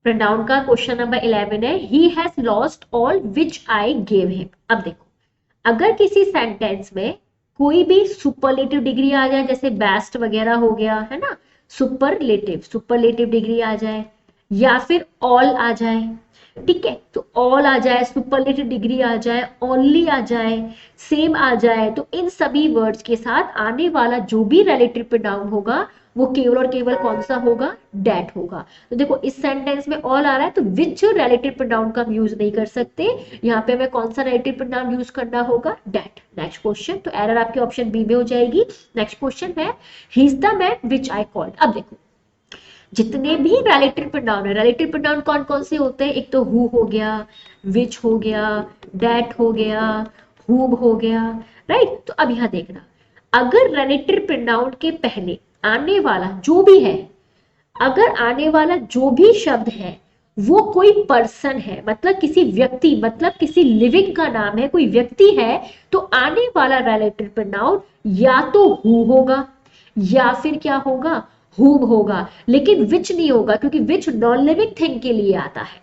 Pronoun का question number 11 है, he has lost all which I gave him. अब देखो, अगर किसी सेंटेंस में कोई भी सुपरलेटिव डिग्री आ जाए, जैसे बेस्ट वगैरह हो गया है ना, सुपरलेटिव डिग्री आ जाए, या फिर ऑल आ जाए, ठीक है, तो ऑल आ जाए, सुपरलेटिव डिग्री आ जाए, ओनली आ जाए, सेम आ जाए, तो इन सभी वर्ड्स के साथ आने वाला जो भी रिलेटिव प्रोनाउन होगा वो केवल और केवल कौन सा होगा, डेट होगा। तो देखो इस सेंटेंस में ऑल आ रहा है, तो विच रिलेटिव प्रोनाउन का हम यूज नहीं कर सकते, यहाँ पे हमें कौन सा रिलेटिव प्रोनाउन यूज करना होगा, डेट। नेक्स्ट क्वेश्चन, तो एरर आपके ऑप्शन बी में हो जाएगी। नेक्स्ट क्वेश्चन है, he is the man which I called. अब देखो जितने भी रिलेटिव प्रोनाउन है, रिलेटिव प्रोनाउन कौन कौन से होते हैं, एक तो हु हो गया, विच हो गया, दैट हो गया, हुम हो गया, राइट। तो अब यहां देखना, अगर रिलेटिव प्रोनाउन के पहले आने वाला जो भी है, अगर आने वाला जो भी शब्द है वो कोई पर्सन है, मतलब किसी व्यक्ति, मतलब किसी लिविंग का नाम है, कोई व्यक्ति है, तो आने वाला रिलेटिव प्रोनाउन या तो हु होगा या फिर क्या होगा, हुम होगा, लेकिन विच नहीं होगा, क्योंकि विच नॉन लिविंग थिंग के लिए आता है,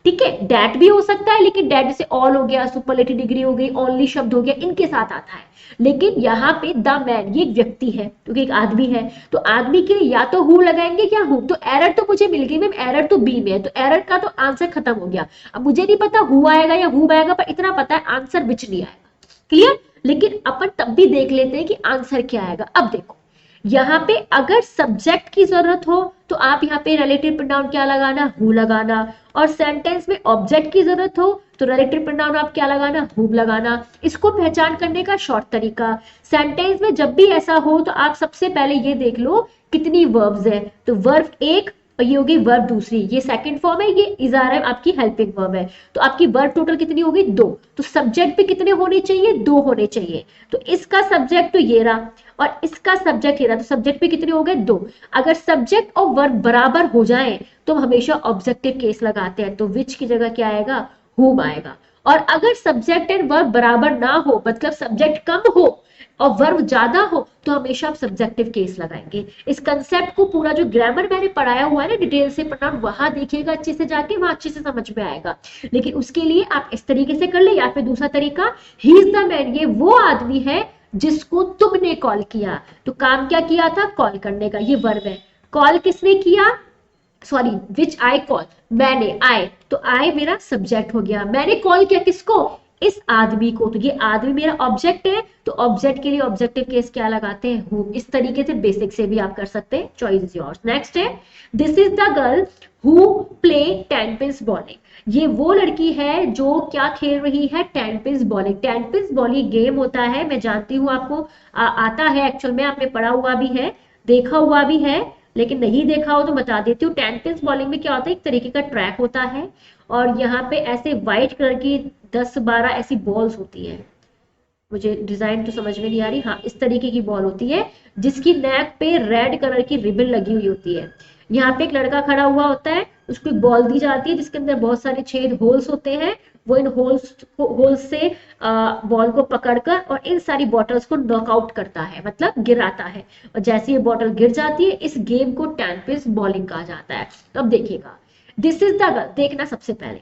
ठीक है। डैट भी हो सकता है, लेकिन डैट जैसे ऑल हो गया, सुपरलेटिव डिग्री हो गई, ओनली शब्द हो गया, इनके साथ आता है। लेकिन यहाँ पे द मैन, ये एक व्यक्ति है, क्योंकि एक आदमी है, तो आदमी के लिए या तो हु लगाएंगे या हु। तो एरर तो मुझे मिल गई मैम, एरर तो बी में है, तो एरर का तो आंसर खत्म हो गया। अब मुझे नहीं पता हु आएगा या हु आएगा, पर इतना पता है आंसर विच नहीं आएगा, क्लियर। लेकिन अपन तब भी देख लेते हैं कि आंसर क्या आएगा। अब देखो यहाँ पे अगर सब्जेक्ट की जरूरत हो तो आप यहाँ पे रिलेटिव प्रोनाउन क्या लगाना, हु लगाना, और सेंटेंस में ऑब्जेक्ट की जरूरत हो तो रिलेटिव प्रोनाउन आप क्या लगाना, हुम लगाना। इसको पहचान करने का शॉर्ट तरीका, सेंटेंस में जब भी ऐसा हो तो आप सबसे पहले ये देख लो कितनी वर्ब्स है, तो वर्ब एक और ये होगी वर्ब दूसरी, ये सेकंड फॉर्म है, ये इजारा आपकी हेल्पिंग वर्ब है, तो आपकी वर्ब टोटल कितनी होगी, दो। तो सब्जेक्ट पे कितने होने चाहिए, दो होने चाहिए। तो इसका सब्जेक्ट तो ये रहा और इसका सब्जेक्ट ये रहा, तो सब्जेक्ट पे कितने हो गए, दो। अगर सब्जेक्ट और वर्ब बराबर हो जाए तो हम हमेशा ऑब्जेक्टिव केस लगाते हैं, तो विच की जगह क्या आएगा, हुम आएगा। और अगर सब्जेक्ट एंड वर्ब बराबर ना हो, मतलब सब्जेक्ट कम हो और वर्ब ज्यादा हो, तो हमेशा आप सब्जेक्टिव केस लगाएंगे। इस कंसेप्ट को पूरा जो ग्रामर मैंने पढ़ाया हुआ है ना डिटेल से पढ़ना, वहां देखिएगा अच्छे से जाके, वहां अच्छे से समझ में आएगा। लेकिन उसके लिए आप इस तरीके से कर ले, या फिर दूसरा तरीका, ही इज द मैन, ये वो आदमी है जिसको तुमने कॉल किया। तो काम क्या किया था, कॉल करने का, ये वर्ब है। कॉल किसने किया, सॉरी विच आई कॉल, मैंने, आई, तो आई मेरा सब्जेक्ट हो गया, मैंने कॉल किया किसको, इस आदमी को, तो ये आदमी मेरा ऑब्जेक्ट है, तो ऑब्जेक्ट के लिए ऑब्जेक्टिव केस क्या लगाते हैं, हु। इस तरीके से बेसिक से भी आप कर सकते हैं, चॉइस इज योर्स। नेक्स्ट है, this is the girl who play ten pins bowling. ये वो लड़की है जो क्या खेल रही है, ten pins bowling. Ten pins bowling game होता है, मैं जानती हूँ आपको आता है, एक्चुअल में आपने पढ़ा हुआ भी है, देखा हुआ भी है, लेकिन नहीं देखा हो तो बता देती हूँ। टेन पिन्स बॉलिंग में क्या होता है, एक तरीके का ट्रैक होता है और यहाँ पे ऐसे व्हाइट कलर की 10-12 ऐसी बॉल्स होती है, मुझे डिजाइन तो समझ में नहीं आ रही, हाँ इस तरीके की बॉल होती है जिसकी नेक पे रेड कलर की रिबन लगी हुई होती है। यहाँ पे एक लड़का खड़ा हुआ होता है, उसको एक बॉल दी जाती है जिसके अंदर बहुत सारे छेद होल्स होते हैं, वो इन होल्स से बॉल को पकड़कर और इन सारी बॉटल्स को नॉकआउट करता है, मतलब गिराता है, और जैसे ये बॉटल गिर जाती है इस गेम को टेन पिन्स बॉलिंग कहा जाता है। तो अब देखिएगा, दिस इज द, देखना सबसे पहले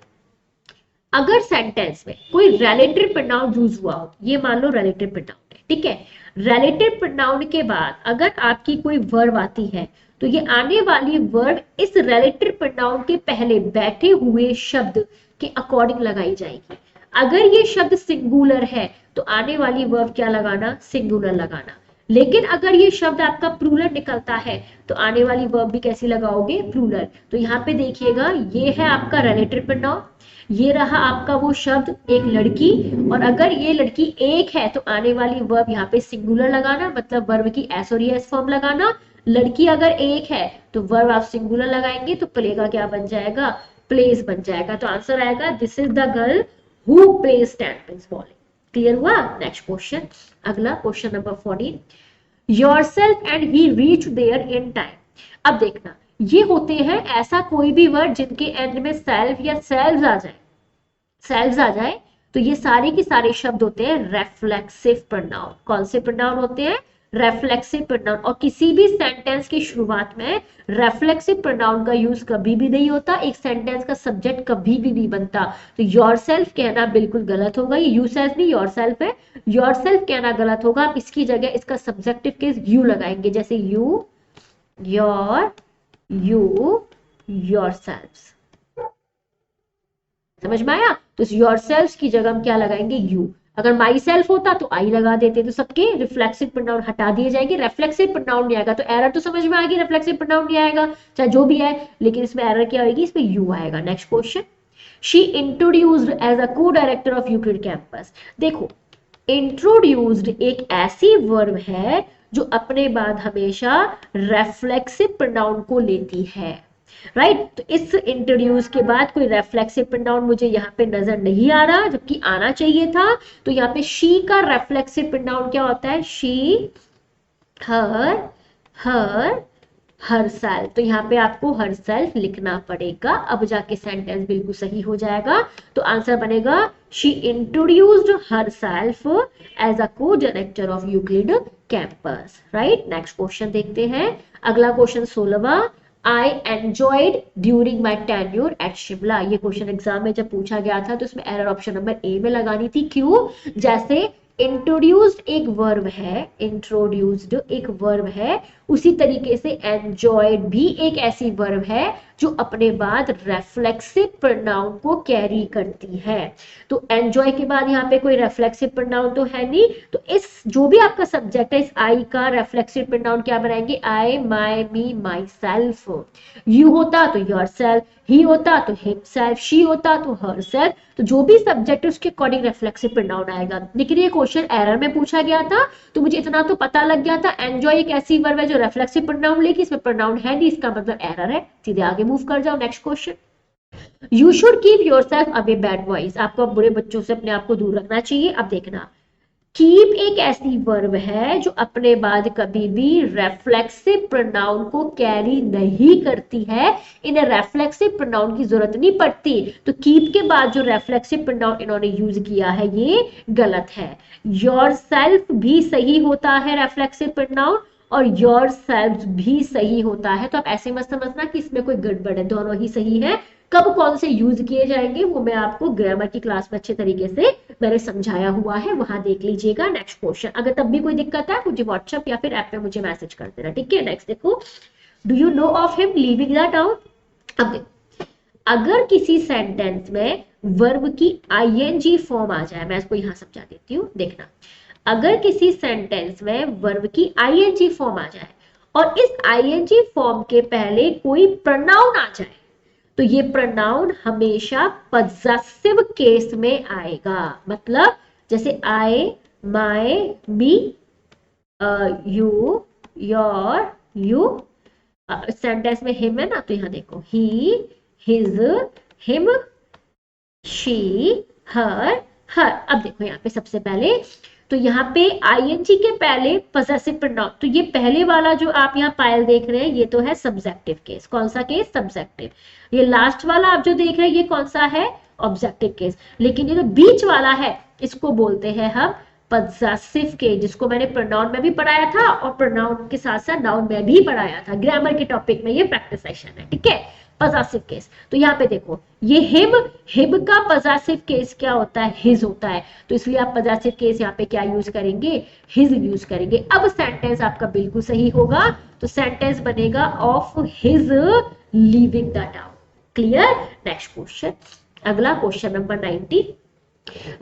अगर सेंटेंस में कोई रिलेटिव प्रोनाउन यूज हुआ हो, ये मान लो रिलेटिव प्रोनाउन है, ठीक है, रिलेटिव प्रोनाउन के बाद अगर आपकी कोई वर्ब आती है तो ये आने वाली वर्ब इस रिलेटिव प्रोनाउन के पहले बैठे हुए शब्द के अकॉर्डिंग लगाई जाएगी। अगर ये शब्द सिंगुलर है तो आने वाली वर्ब क्या लगाना, सिंगुलर लगाना। लेकिन अगर ये शब्द आपका प्लूरल निकलता है तो आने वाली वर्ब भी कैसी लगाओगे, प्लूरल। तो यहाँ पे देखिएगा, ये है आपका रिलेटिव प्रोनाउन, ये रहा आपका वो शब्द एक लड़की, और अगर ये लड़की एक है तो आने वाली वर्ब यहाँ पे सिंगुलर लगाना, मतलब वर्ब की एस और एस फॉर्म लगाना। लड़की अगर एक है तो वर्ब आप सिंगुलर लगाएंगे तो प्ले का क्या बन जाएगा, प्लेस बन जाएगा। तो आंसर आएगा this is the girl who plays ten pins bowling. Clear हुआ। नेक्स्ट क्वेश्चन, अगला question number 14, yourself and he reach there in time. अब देखना, ये होते हैं ऐसा कोई भी वर्ड जिनके एंड में सेल्फ या सेल्व्स आ जाए, सेल्व्स आ जाए तो ये सारे के सारे शब्द होते हैं रेफ्लेक्सिव प्रोनाउन। कौन से प्रोनाउन होते हैं, रेफ्लेक्सिव प्रोनाउन, और किसी भी सेंटेंस की शुरुआत में रेफ्लेक्सिव प्रोनाउन का यूज कभी भी नहीं होता, एक सेंटेंस का सब्जेक्ट कभी भी नहीं बनता। तो योरसेल्फ कहना बिल्कुल गलत होगा, ये यू सेल्फ नहीं योरसेल्फ है, योरसेल्फ कहना गलत होगा। आप इसकी जगह इसका सब्जेक्टिव केस यू लगाएंगे, जैसे यू, योर, यू, योरसेल्व्स। समझ में आया? तो योरसेल्व्स की जगह हम क्या लगाएंगे? यू। अगर माई सेल्फ होता तो आई लगा देते, तो सबके रिफ्लेक्सिव प्रोनाउन हटा दिए जाएंगे, रेफ्लेक्सिव प्रोनाउन नहीं आएगा। तो एरर तो समझ में आ गई, रेफ्लेक्सिव प्रोनाउन नहीं आएगा चाहे जो भी है, लेकिन इसमें एरर क्या आएगी? इसमें यू आएगा। Next question, she introduced as a co director of Euclid campus. देखो, इंट्रोड्यूस्ड एक ऐसी वर्ब है जो अपने बाद हमेशा रेफ्लेक्सिव प्रोनाउन को लेती है, राइट? तो इस इंट्रोड्यूस के बाद कोई रेफ्लेक्सिव प्रोनाउन मुझे यहाँ पे नजर नहीं आ रहा, जबकि आना चाहिए था। तो यहाँ पे शी का रेफ्लेक्सिव प्रोनाउन क्या होता है? She, her, her, herself. तो यहाँ पे आपको हरसेल्फ लिखना पड़ेगा, अब जाके सेंटेंस बिल्कुल सही हो जाएगा। तो आंसर बनेगा she introduced herself as a co director of Euclid campus, right? Next question देखते हैं। अगला क्वेश्चन 16वां, I enjoyed during my tenure at Shimla. ये क्वेश्चन एग्जाम में जब पूछा गया था तो इसमें एरर ऑप्शन नंबर ए में लगानी थी। क्यों? जैसे इंट्रोड्यूस्ड एक वर्ब है, इंट्रोड्यूस्ड एक वर्ब है, उसी तरीके से एंजॉयड भी एक ऐसी वर्ब है जो अपने बाद रेफ्लेक्सिव प्रोनाउन को कैरी करती है। तो एंजॉय के बाद यहाँ पे कोई रेफ्लेक्सिव प्रोनाउन तो है नहीं, तो इस जो भी आपका सब्जेक्ट है, इस आई का रेफ्लेक्सिव प्रोनाउन क्या बनाएंगे? आई, माई, मी, माई सेल्फ। यू होता तो योर सेल्फ, ही होता तो हिमसेल्फ, शी होता तो हर सेल्फ। तो जो भी सब्जेक्ट है उसके अकॉर्डिंग रेफ्लेक्सिव प्रोनाउन आएगा। लेकिन ये क्वेश्चन एरर में पूछा गया था, तो मुझे इतना तो पता लग गया था, एंजॉय एक ऐसी वर्ब है जो रेफ्लेक्सिव प्रोनाउन लेगी, इसमें प्रोनाउन है नहीं, इसका मतलब एरर है। सीधे आगे मूव कर जाओ। Next question, you should keep yourself away bad boys. आपको बुरे बच्चों से अपने आप को दूर रखना चाहिए। अब देखना, कीप एक ऐसी वर्ब है जो अपने बाद कभी भी रेफ्लेक्सिव प्रोनाउन को कैरी नहीं करती है, इन्हें रेफ्लेक्सिव प्रोनाउन की जरूरत नहीं पड़ती। तो कीप के बाद जो रेफ्लेक्सिव प्रोनाउन इन्होंने यूज किया है ये गलत है। योरसेल्फ भी सही होता है रेफ्लेक्सिव प्रोनाउन, और योर सेल्फ भी सही होता है। तो आप ऐसे मत समझना कि इसमें कोई गड़बड़ है, दोनों ही सही है। कब कौन से यूज किए जाएंगे वो मैं आपको ग्रामर की क्लास में अच्छे तरीके से मैंने समझाया हुआ है, वहां देख लीजिएगा। नेक्स्ट क्वेश्चन, अगर तब भी कोई दिक्कत है मुझे व्हाट्सएप या फिर ऐप पे मुझे मैसेज कर देना, ठीक है? नेक्स्ट देखो, do you know of him leaving the town. अब देखो, अगर किसी सेंटेंस में वर्ब की आईएनजी फॉर्म आ जाए, मैं इसको यहां समझा देती हूँ, देखना। अगर किसी सेंटेंस में वर्ब की आईएनजी फॉर्म आ जाए और इस आईएनजी फॉर्म के पहले कोई प्रोनाउन आ जाए, तो ये प्रोनाउन हमेशा पजेसिव केस में आएगा। मतलब जैसे आई, माई, मी, यू, योर, यू। सेंटेंस में हिम है ना, तो यहां देखो, ही, हिज, हिम, शी, हर, हर। अब देखो यहाँ पे सबसे पहले, तो यहाँ पे आईएनजी के पहले पजेसिव प्रोनाउन, तो ये पहले वाला जो आप यहाँ पायल देख रहे हैं ये तो है सब्जेक्टिव केस। कौन सा केस? सब्जेक्टिव। ये लास्ट वाला आप जो देख रहे हैं ये कौन सा है? Objective case. लेकिन ये जो बीच वाला है इसको बोलते हैं हम पजेसिव केस, जिसको मैंने प्रोनाउन में भी पढ़ाया था और प्रोनाउन के साथ साथ नाउन में भी पढ़ाया था। ग्रामर के टॉपिक में ये प्रैक्टिस सेशन है, ठीक है? Possessive case. तो यहाँ पे देखो, ये हिम, हिम का पजेसिव केस क्या होता है? हिज होता है। तो इसलिए आप पजेसिव केस यहाँ पे क्या यूज करेंगे? हिज यूज करेंगे। अब सेंटेंस आपका बिल्कुल सही होगा, तो सेंटेंस बनेगा of his leaving the town. Clear? Next question, अगला question number 90,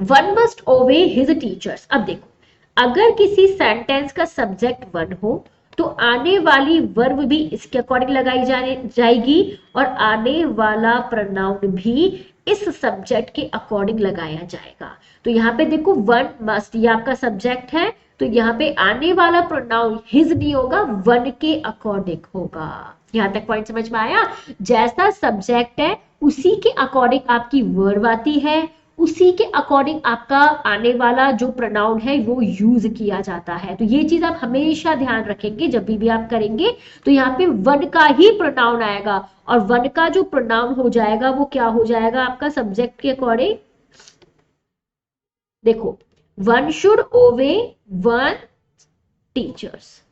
one must obey his teachers. अब देखो, अगर किसी सेंटेंस का सब्जेक्ट वन हो तो आने वाली वर्ब भी इसके अकॉर्डिंग लगाई जाएगी और आने वाला प्रोनाउन भी इस सब्जेक्ट के अकॉर्डिंग लगाया जाएगा। तो यहाँ पे देखो, वन मस्ट, ये आपका सब्जेक्ट है, तो यहाँ पे आने वाला प्रोनाउन हिज नहीं होगा, वन के अकॉर्डिंग होगा। यहाँ तक पॉइंट समझ में आया? जैसा सब्जेक्ट है उसी के अकॉर्डिंग आपकी वर्ब आती है, उसी के अकॉर्डिंग आपका आने वाला जो प्रोनाउन है वो यूज किया जाता है। तो ये चीज आप हमेशा ध्यान रखेंगे जब भी आप करेंगे। तो यहाँ पे वन का ही प्रोनाउन आएगा और वन का जो प्रोनाउन हो जाएगा वो क्या हो जाएगा आपका सब्जेक्ट के अकॉर्डिंग। देखो, वन शुड ओबे वन टीचर्स।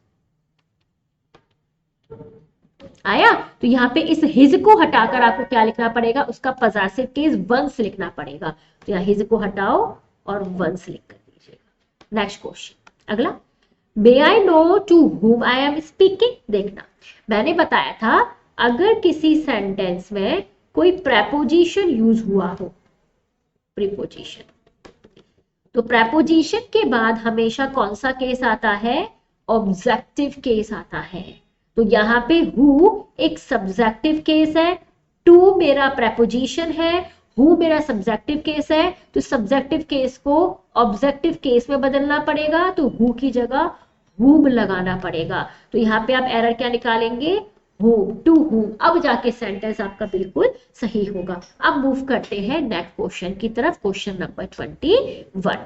आया? तो यहाँ पे इस हिज को हटाकर आपको क्या लिखना पड़ेगा, उसका पॉसेसिव केस वंस लिखना पड़ेगा। तो यहाँ हिज को हटाओ और वंस लिख कर दीजिएगा। नेक्स्ट क्वेश्चन, अगला, मे I know to whom I am speaking. देखना, मैंने बताया था अगर किसी सेंटेंस में कोई प्रेपोजिशन यूज हुआ हो, प्रीपोजिशन, तो प्रेपोजिशन के बाद हमेशा कौन सा केस आता है, ऑब्जेक्टिव केस आता है। तो यहाँ पे हु एक सब्जेक्टिव केस है, टू मेरा प्रेपोजिशन है, हु मेरा सब्जेक्टिव केस है, तो सब्जेक्टिव केस को ऑब्जेक्टिव केस में बदलना पड़ेगा, तो हु की जगह हुम लगाना पड़ेगा। तो यहाँ पे आप एरर क्या निकालेंगे, हुम, टू हुम। अब जाके सेंटेंस आपका बिल्कुल सही होगा। अब मूव करते हैं नेक्स्ट क्वेश्चन की तरफ, क्वेश्चन नंबर 21।